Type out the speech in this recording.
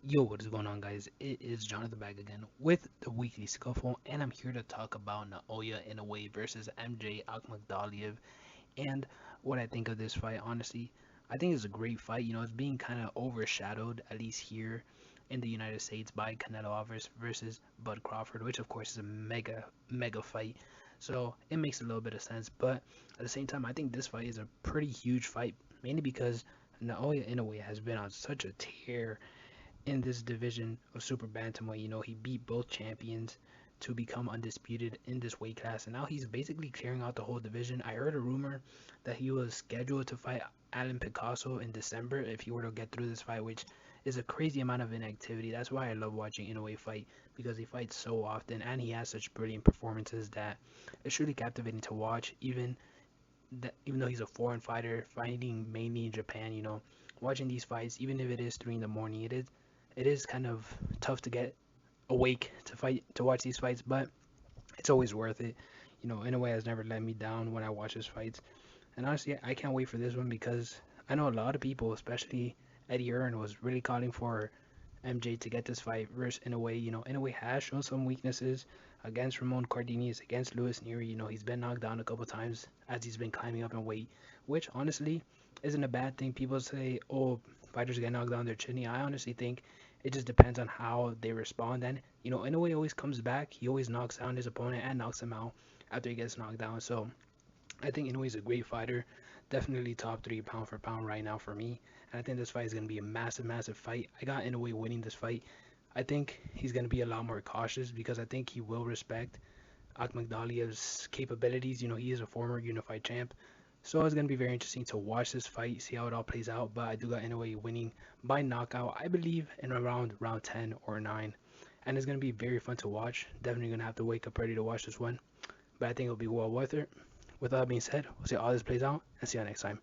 Yo, what is going on, guys? It is Jonathan back again with the weekly scuffle, and I'm here to talk about Naoya Inoue versus MJ Akmadaliev and what I think of this fight. Honestly, I think it's a great fight. It's being kind of overshadowed, at least here in the United States, by Canelo Alvarez versus Bud Crawford, which of course is a mega fight. So it makes a little bit of sense, but at the same time, I think this fight is a pretty huge fight, mainly because Naoya Inoue has been on such a tear in this division of super bantamweight. He beat both champions to become undisputed in this weight class, and now he's basically clearing out the whole division. I heard a rumor that he was scheduled to fight Alan Piccaso in December if he were to get through this fight, which is a crazy amount of inactivity. That's why I love watching Inoue fight, because he fights so often and he has such brilliant performances that it's truly captivating to watch. Even though he's a foreign fighter fighting mainly in Japan, watching these fights, even if it is 3 in the morning, it is kind of tough to get awake to watch these fights, but it's always worth it. In a way, has never let me down when I watch his fights. And honestly, I can't wait for this one because I know a lot of people, especially Eddie Hearn, was really calling for MJ to get this fight versus Inoue. Inoue has shown some weaknesses against Ramon Cardenas, against Luis Nery. He's been knocked down a couple times as he's been climbing up in weight, which honestly isn't a bad thing. People say, oh, fighters get knocked down, they're chinny. I honestly think it just depends on how they respond. And, Inoue always comes back. He always knocks down his opponent and knocks him out after he gets knocked down. So I think Inouye's a great fighter. Definitely top three pound for pound right now for me. And I think this fight is going to be a massive fight. I got Inoue winning this fight. I think he's going to be a lot more cautious because I think he will respect Akhmadaliev's capabilities. He is a former unified champ. So it's going to be very interesting to watch this fight, see how it all plays out. But I do got Inoue winning by knockout, I believe, in around round 10 or 9. And it's going to be very fun to watch. Definitely going to have to wake up ready to watch this one. But I think it'll be well worth it. With that being said, we'll see how all this plays out and see you next time.